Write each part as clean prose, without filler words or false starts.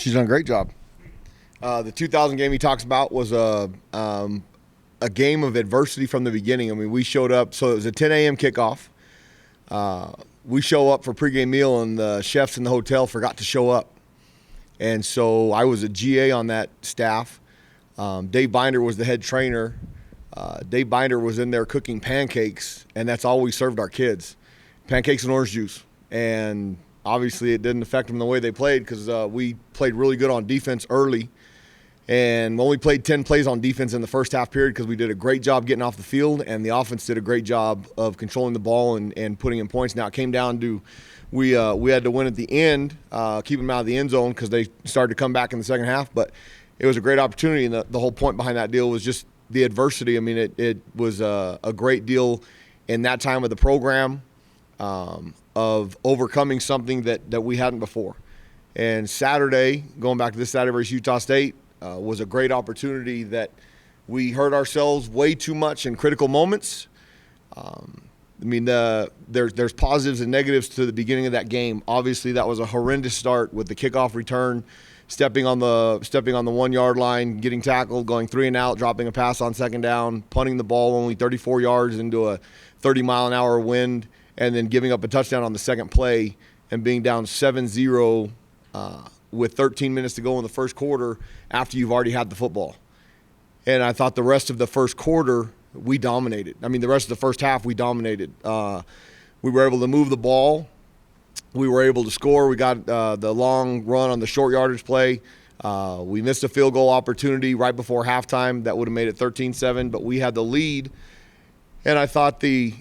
She's done a great job. The 2000 game he talks about was a game of adversity from the beginning. I mean, we showed up, so it was a 10 a.m. kickoff. We show up for pregame meal, and the chefs in the hotel forgot to show up. And so I was a GA on that staff. Dave Binder was the head trainer. Dave Binder was in there cooking pancakes, and that's all we served our kids, pancakes and orange juice. And obviously it didn't affect them the way they played because we played really good on defense early and only played 10 plays on defense in the first half period because we did a great job getting off the field, and the offense did a great job of controlling the ball and putting in points. Now it came down to we had to win at the end, keep them out of the end zone because they started to come back in the second half. But it was a great opportunity, and the whole point behind that deal was just the adversity. I mean, it was a great deal in that time of the program of overcoming something that we hadn't before. And Saturday, going back to this Saturday versus Utah State, was a great opportunity that we hurt ourselves way too much in critical moments. There's positives and negatives to the beginning of that game. Obviously, that was a horrendous start with the kickoff return, stepping on the 1 yard line, getting tackled, going 3 and out, dropping a pass on second down, punting the ball only 34 yards into a 30-mile-an-hour wind, and then giving up a touchdown on the second play and being down 7-0 with 13 minutes to go in the first quarter after you've already had the football. And I thought the rest of the first quarter we dominated. I mean, the rest of the first half we dominated. We were able to move the ball. We were able to score. We got the long run on the short yardage play. We missed a field goal opportunity right before halftime that would have made it 13-7, but we had the lead. And I thought the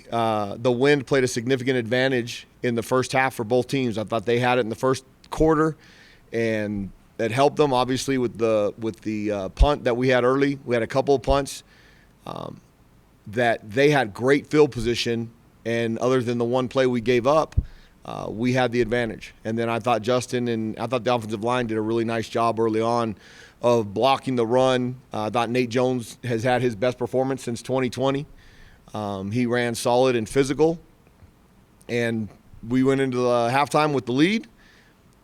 wind played a significant advantage in the first half for both teams. I thought they had it in the first quarter, and it helped them obviously with the punt that we had early. We had a couple of punts that they had great field position, and other than the one play we gave up, we had the advantage. And then I thought the offensive line did a really nice job early on of blocking the run. I thought Nate Jones has had his best performance since 2020. He ran solid and physical, and we went into the halftime with the lead,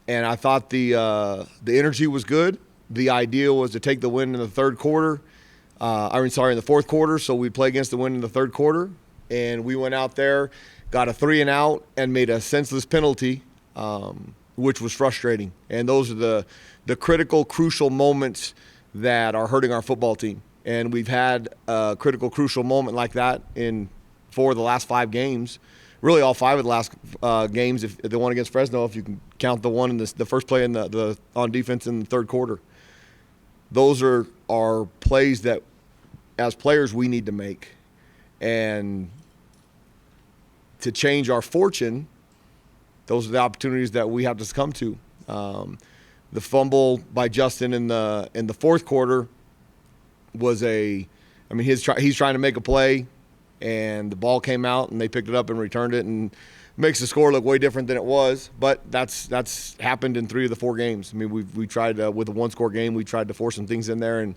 and I thought the energy was good. The idea was to take the win in the third quarter. In the fourth quarter, so we'd play against the win in the third quarter, and we went out there, got a 3 and out, and made a senseless penalty, which was frustrating. And those are the critical, crucial moments that are hurting our football team. And we've had a critical, crucial moment like that in 4 of the last 5 games. Really all 5 of the last games, if the one against Fresno, if you can count the one in the first play in the on defense in the third quarter. Those are plays that, as players, we need to make. And to change our fortune, those are the opportunities that we have to succumb to. The fumble by Justin in the fourth quarter was he's trying to make a play, and the ball came out, and they picked it up and returned it, and makes the score look way different than it was. But that's happened in 3 of the 4 games. I mean, we tried with a 1-score game, we tried to force some things in there and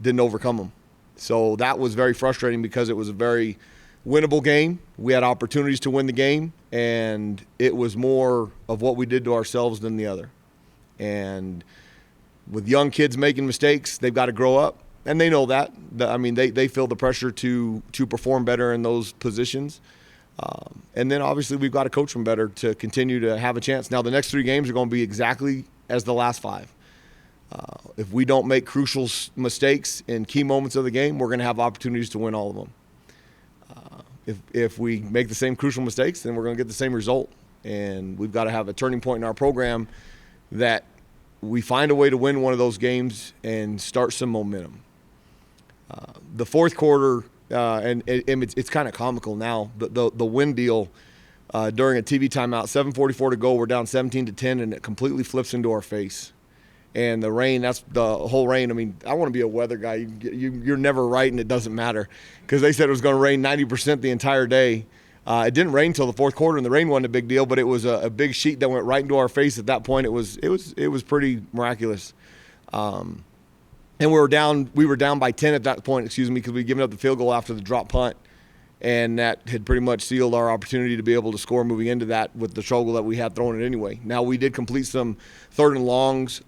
didn't overcome them. So that was very frustrating because it was a very winnable game. We had opportunities to win the game, and it was more of what we did to ourselves than the other. And with young kids making mistakes, they've got to grow up, and they know that. I mean, they feel the pressure to perform better in those positions. And then obviously we've got to coach them better to continue to have a chance. Now the next 3 games are going to be exactly as the last 5. If we don't make crucial mistakes in key moments of the game, we're going to have opportunities to win all of them. If we make the same crucial mistakes, then we're going to get the same result. And we've got to have a turning point in our program that we find a way to win one of those games and start some momentum. The fourth quarter, and it's kind of comical now, the win deal during a TV timeout, 7:44 to go, we're down 17-10, and it completely flips into our face. And the rain, that's the whole rain. I mean, I want to be a weather guy. You're never right, and it doesn't matter because they said it was going to rain 90% the entire day. It didn't rain until the fourth quarter, and the rain wasn't a big deal, but it was a big sheet that went right into our face at that point. It was pretty miraculous. And we were down by 10 at that point, because we'd given up the field goal after the drop punt. And that had pretty much sealed our opportunity to be able to score moving into that with the struggle that we had throwing it anyway. Now, we did complete some third and longs.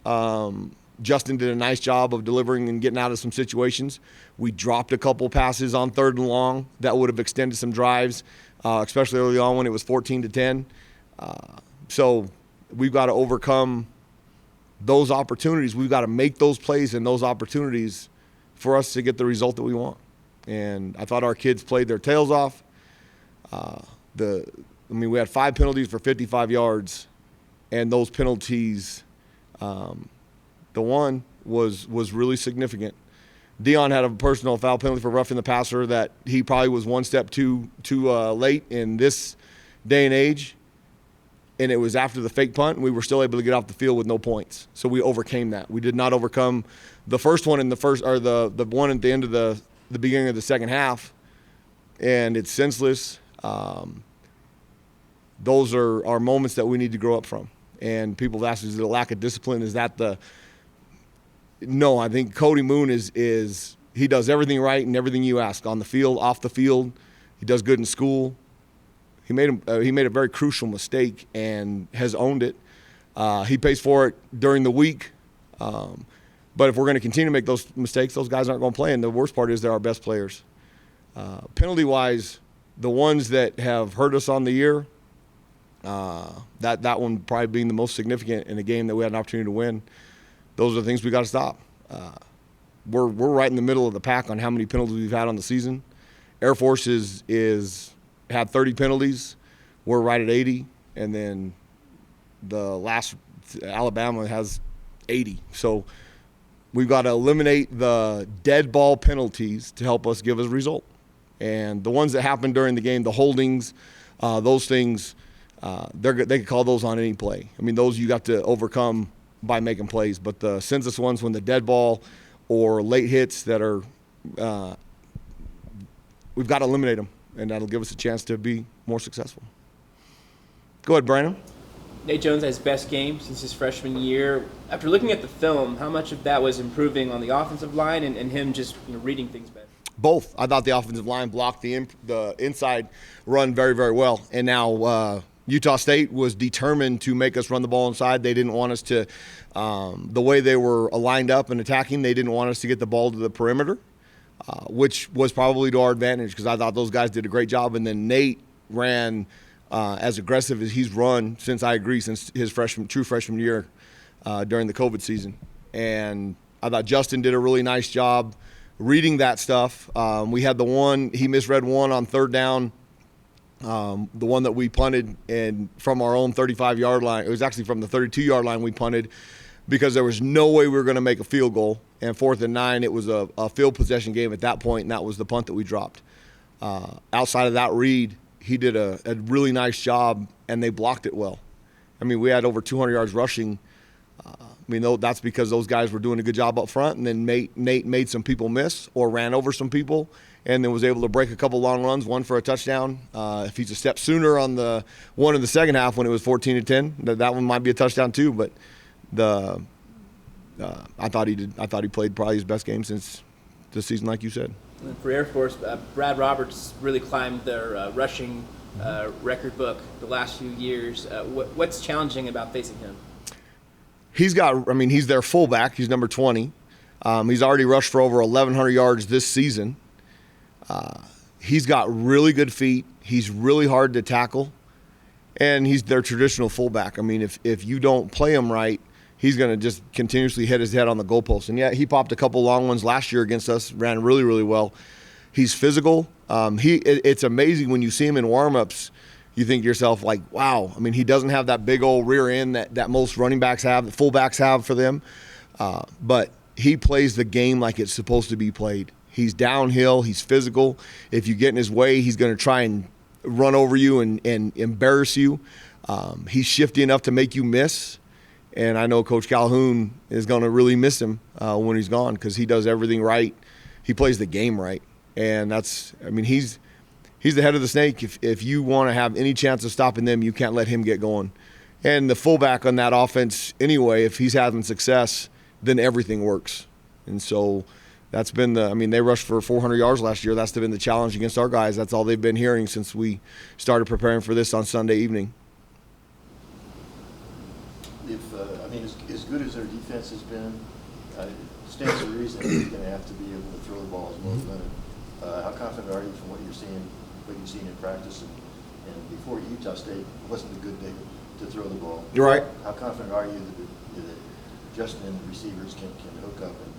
Justin did a nice job of delivering and getting out of some situations. We dropped a couple passes on third and long that would have extended some drives, especially early on when it was 14-10. So we've got to overcome those opportunities. We've got to make those plays and those opportunities for us to get the result that we want. And I thought our kids played their tails off. We had 5 penalties for 55 yards, and those penalties, the one was really significant. Dion had a personal foul penalty for roughing the passer that he probably was one step too late in this day and age, and it was after the fake punt, and we were still able to get off the field with no points. So we overcame that. We did not overcome the first one in the first, or the one at the end of the beginning of the second half, and it's senseless. Those are moments that we need to grow up from. And people have asked, is it a lack of discipline? Is that No, I think Cody Moon is he does everything right and everything you ask on the field, off the field. He does good in school. He made a very crucial mistake and has owned it. He pays for it during the week. But if we're going to continue to make those mistakes, those guys aren't going to play. And the worst part is they're our best players. Penalty-wise, the ones that have hurt us on the year, that one probably being the most significant in a game that we had an opportunity to win, those are the things we got to stop. We're right in the middle of the pack on how many penalties we've had on the season. Air Force had 30 penalties. We're right at 80. And then the last, Alabama has 80. So we've got to eliminate the dead ball penalties to help us give us a result. And the ones that happen during the game, the holdings, those things, they can call those on any play. I mean, those you got to overcome by making plays. But the senseless ones, when the dead ball or late hits that are we've got to eliminate them, and that'll give us a chance to be more successful. Go ahead, Brandon. Nate Jones has his best game since his freshman year. After looking at the film, how much of that was improving on the offensive line and him just reading things better? Both. I thought the offensive line blocked the inside run very, very well. And now Utah State was determined to make us run the ball inside. They didn't want us to, the way they were lined up and attacking, they didn't want us to get the ball to the perimeter, which was probably to our advantage because I thought those guys did a great job. And then Nate ran as aggressive as he's run since his true freshman year during the COVID season. And I thought Justin did a really nice job reading that stuff. We had he misread one on third down, the one that we punted, and from our own 35-yard line. It was actually from the 32-yard line we punted because there was no way we were going to make a field goal. And 4th and 9, it was a field possession game at that point, and that was the punt that we dropped. Outside of that read, he did a really nice job, and they blocked it well. I mean, we had over 200 yards rushing. That's because those guys were doing a good job up front, and then Nate made some people miss or ran over some people, and then was able to break a couple long runs, one for a touchdown. If he's a step sooner on the one in the second half when it was 14-10, that one might be a touchdown too. But I thought he played probably his best game since the season, like you said. And for Air Force, Brad Roberts really climbed their rushing record book the last few years. What's challenging about facing him? He's their fullback. He's number 20. He's already rushed for over 1,100 yards this season. He's got really good feet. He's really hard to tackle, and he's their traditional fullback. I mean, if you don't play him right, he's going to just continuously hit his head on the goalpost. And, yeah, he popped a couple long ones last year against us, ran really, really well. He's physical. It's amazing when you see him in warm-ups, you think to yourself, like, wow. I mean, he doesn't have that big old rear end that most running backs have, that fullbacks have for them. But he plays the game like it's supposed to be played. He's downhill. He's physical. If you get in his way, he's going to try and run over you and embarrass you. He's shifty enough to make you miss. And I know Coach Calhoun is going to really miss him when he's gone because he does everything right. He plays the game right. And he's the head of the snake. If you want to have any chance of stopping them, you can't let him get going. And the fullback on that offense anyway, if he's having success, then everything works. And so That's been they rushed for 400 yards last year. That's been the challenge against our guys. That's all they've been hearing since we started preparing for this on Sunday evening. As good as their defense has been, it stands to reason that he's going to have to be able to throw the ball as well as Leonard. How confident are you from what you've seen in practice? And before Utah State, it wasn't a good day to throw the ball. You're right. How confident are you that Justin and the receivers can hook up and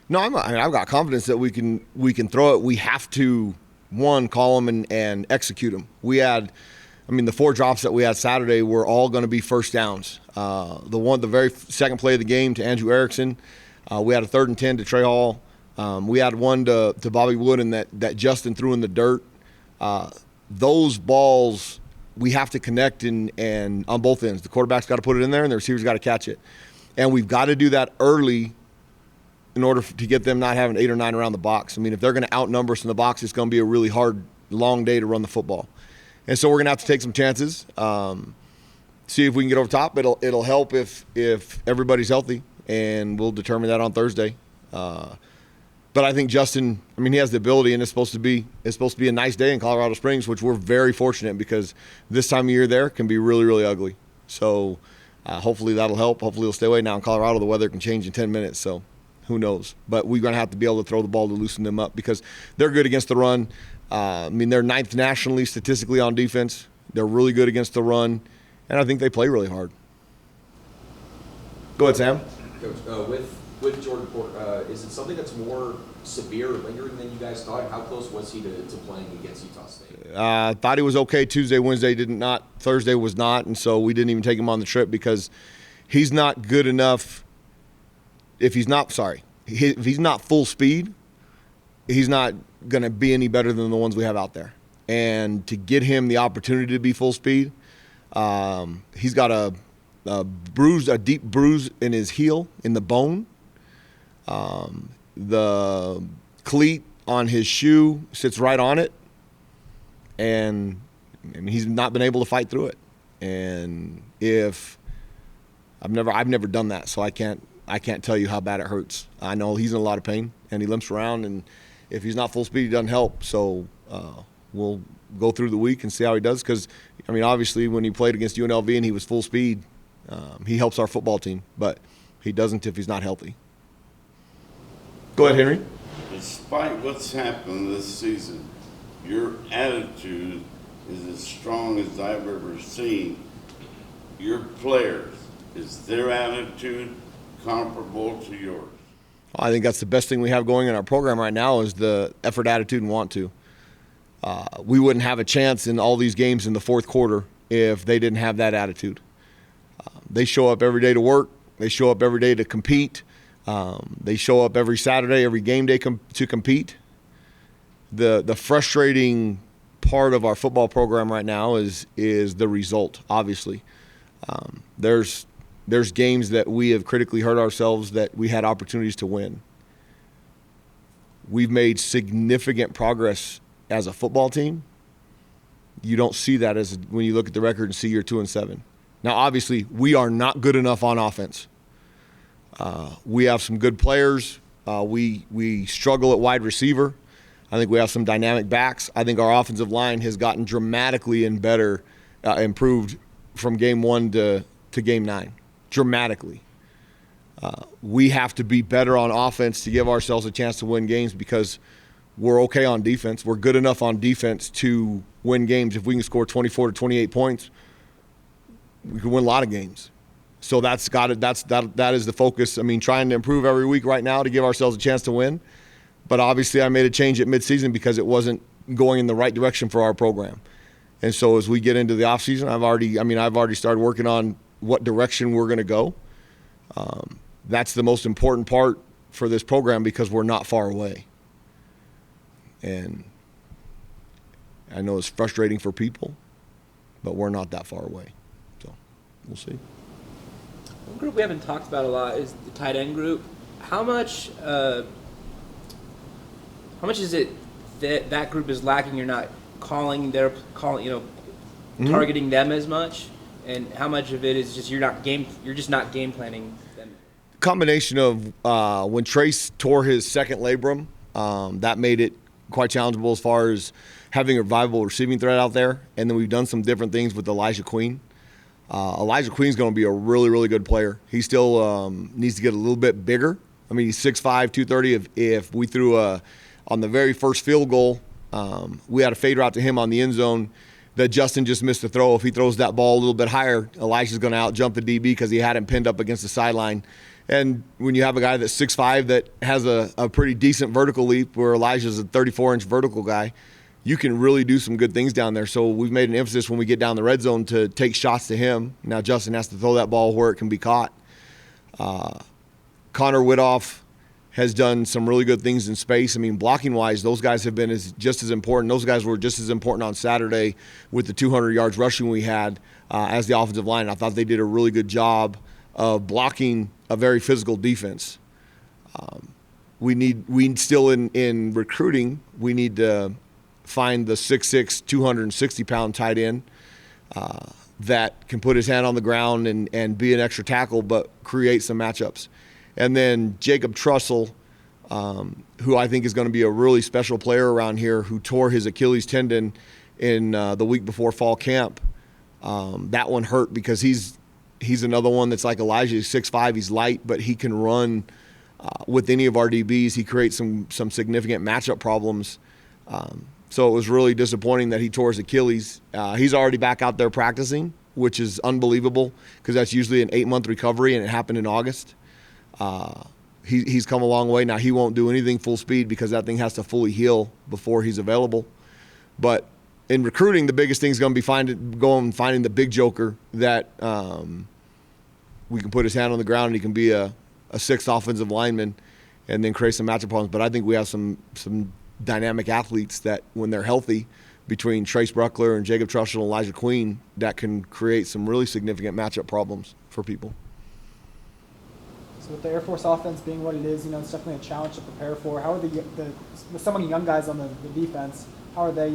No, I've got confidence that we can throw it. We have to, one, call them and execute them. We had, the 4 drops that we had Saturday were all going to be first downs. The very second play of the game to Andrew Erickson, we had a 3rd and 10 to Trey Hall. We had one to Bobby Wood and that Justin threw in the dirt. Those balls we have to connect and on both ends. The quarterback's got to put it in there and the receiver's got to catch it. And we've got to do that early in order to get them not having 8 or 9 around the box. If they're going to outnumber us in the box, it's going to be a really hard, long day to run the football. And so we're going to have to take some chances, see if we can get over top. It'll help if everybody's healthy, and we'll determine that on Thursday. But I think Justin, he has the ability, and it's supposed to be a nice day in Colorado Springs, which we're very fortunate because this time of year there can be really, really ugly. So hopefully that'll help. Hopefully he'll stay away. Now in Colorado, the weather can change in 10 minutes, so who knows? But we're going to have to be able to throw the ball to loosen them up because they're good against the run. They're 9th nationally statistically on defense. They're really good against the run, and I think they play really hard. Go ahead, Sam. Coach, with Jordan Porter, is it something that's more severe or lingering than you guys thought? How close was he to playing against Utah State? Thought he was okay Tuesday, Wednesday, not. Thursday was not, and so we didn't even take him on the trip because he's not good enough. If he's not full speed, he's not going to be any better than the ones we have out there. And to get him the opportunity to be full speed, he's got a deep bruise in his heel, in the bone. The cleat on his shoe sits right on it, and he's not been able to fight through it. And if I've never done that, so I can't tell you how bad it hurts. I know he's in a lot of pain, and he limps around, and if he's not full speed, he doesn't help. So we'll go through the week and see how he does because, obviously when he played against UNLV and he was full speed, he helps our football team, but he doesn't if he's not healthy. Go ahead, Henry. Despite what's happened this season, your attitude is as strong as I've ever seen. Your players, is their attitude comparable to yours? I think that's the best thing we have going in our program right now is the effort, attitude, and want to. We wouldn't have a chance in all these games in the fourth quarter if they didn't have that attitude. They show up every day to work. They show up every day to compete. They show up every Saturday, every game day to compete. The frustrating part of our football program right now is the result, obviously. There's games that we have critically hurt ourselves that we had opportunities to win. We've made significant progress as a football team. You don't see that when you look at the record and see you're 2-7. Now, obviously, we are not good enough on offense. We have some good players. We struggle at wide receiver. I think we have some dynamic backs. I think our offensive line has gotten dramatically and better, improved from game 1 to game 9. Dramatically. We have to be better on offense to give ourselves a chance to win games because we're okay on defense. We're good enough on defense to win games. If we can score 24 to 28 points, we can win a lot of games. So that is the focus. Trying to improve every week right now to give ourselves a chance to win. But obviously I made a change at midseason because it wasn't going in the right direction for our program. And so as we get into the offseason, I've already started working on what direction we're going to go. That's the most important part for this program because we're not far away. And I know it's frustrating for people, but we're not that far away. So we'll see. One group we haven't talked about a lot is the tight end group. How much is it that group is lacking? You're not targeting them as much, and how much of it is just you're just not game planning them? Combination of when Trace tore his second labrum, that made it quite challengeable as far as having a viable receiving threat out there. And then we've done some different things with Elijah Queen. Elijah Queen's going to be a really, really good player. He still needs to get a little bit bigger. I mean, he's 6'5", 230. If we threw on the very first field goal, we had a fade route to him on the end zone that Justin just missed the throw. If he throws that ball a little bit higher, Elijah's going to out-jump the DB because he had him pinned up against the sideline. And when you have a guy that's 6'5" that has a pretty decent vertical leap, where Elijah's a 34-inch vertical guy, you can really do some good things down there. So we've made an emphasis when we get down the red zone to take shots to him. Now Justin has to throw that ball where it can be caught. Connor Widoff has done some really good things in space. I mean, blocking-wise, those guys have been just as important. Those guys were just as important on Saturday with the 200 yards rushing we had as the offensive line. I thought they did a really good job of blocking a very physical defense. We still in recruiting, we need to find the 6'6", 260-pound tight end that can put his hand on the ground and be an extra tackle, but create some matchups. And then Jacob Trussell, who I think is going to be a really special player around here, who tore his Achilles tendon in the week before fall camp. That one hurt because he's another one that's like Elijah. He's 6'5", he's light, but he can run with any of our DBs. He creates some significant matchup problems. So it was really disappointing that he tore his Achilles. He's already back out there practicing, which is unbelievable because that's usually an 8-month recovery, and it happened in August. He's come a long way. Now, he won't do anything full speed because that thing has to fully heal before he's available. But in recruiting, the biggest thing is going to be finding the big joker that we can put his hand on the ground and he can be a sixth offensive lineman and then create some matchup problems. But I think we have some dynamic athletes that, when they're healthy, between Trace Bruckler and Jacob Trussell and Elijah Queen, that can create some really significant matchup problems for people. So with the Air Force offense being what it is, it's definitely a challenge to prepare for. How are with so many young guys on the defense, how are they,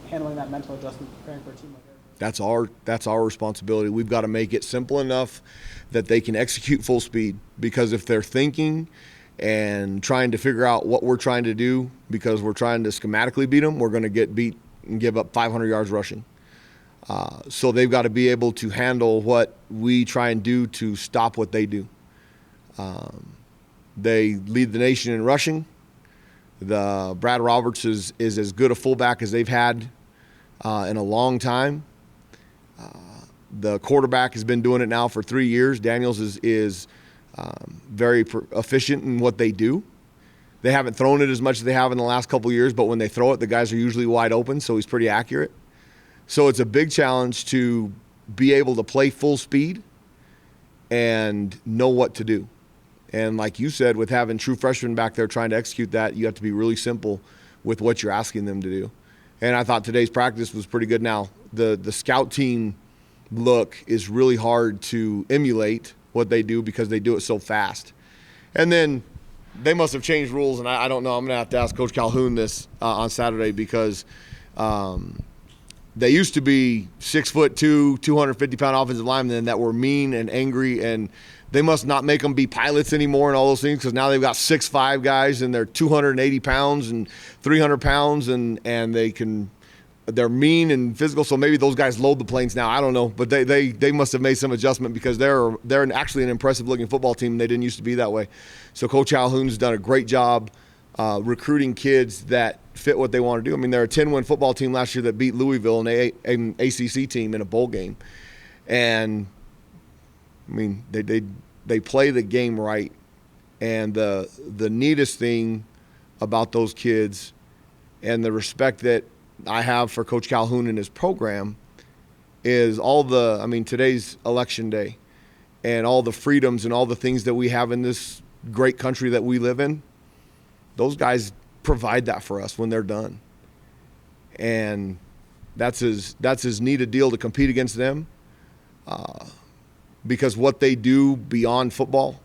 handling that mental adjustment, preparing for a team like Air Force? That's our responsibility. We've got to make it simple enough that they can execute full speed, because if they're thinking and trying to figure out what we're trying to do because we're trying to schematically beat them, we're going to get beat and give up 500 yards rushing. So they've got to be able to handle what we try and do to stop what they do. They lead the nation in rushing. Brad Roberts is as good a fullback as they've had in a long time. The quarterback has been doing it now for 3 years. Daniels is very efficient in what they do. They haven't thrown it as much as they have in the last couple of years, but when they throw it, the guys are usually wide open, so he's pretty accurate. So it's a big challenge to be able to play full speed and know what to do. And like you said, with having true freshmen back there trying to execute that, you have to be really simple with what you're asking them to do. And I thought today's practice was pretty good. Now, the scout team look is really hard to emulate what they do because they do it so fast. And then they must have changed rules, and I don't know. I'm going to have to ask Coach Calhoun this on Saturday, because they used to be 6'2", 250-pound offensive linemen that were mean and angry, and they must not make them be pilots anymore and all those things, because now they've got 6'5" guys and they're 280 pounds and 300 pounds, and they're mean and physical. So maybe those guys load the planes now. I don't know, but they must have made some adjustment, because they're actually an impressive looking football team. And they didn't used to be that way. So Coach Calhoun's done a great job recruiting kids that fit what they want to do. I mean, they're a 10-win football team last year that beat Louisville, an ACC team, in a bowl game. And I mean, they play the game right. And the neatest thing about those kids, and the respect that I have for Coach Calhoun and his program, is today's election day, and all the freedoms and all the things that we have in this great country that we live in. Those guys provide that for us when they're done. And that's as neat a deal to compete against them, because what they do beyond football,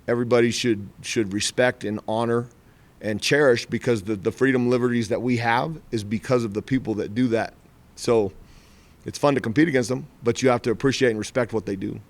everybody should respect and honor and cherish, because the freedom, liberties that we have is because of the people that do that. So it's fun to compete against them, but you have to appreciate and respect what they do.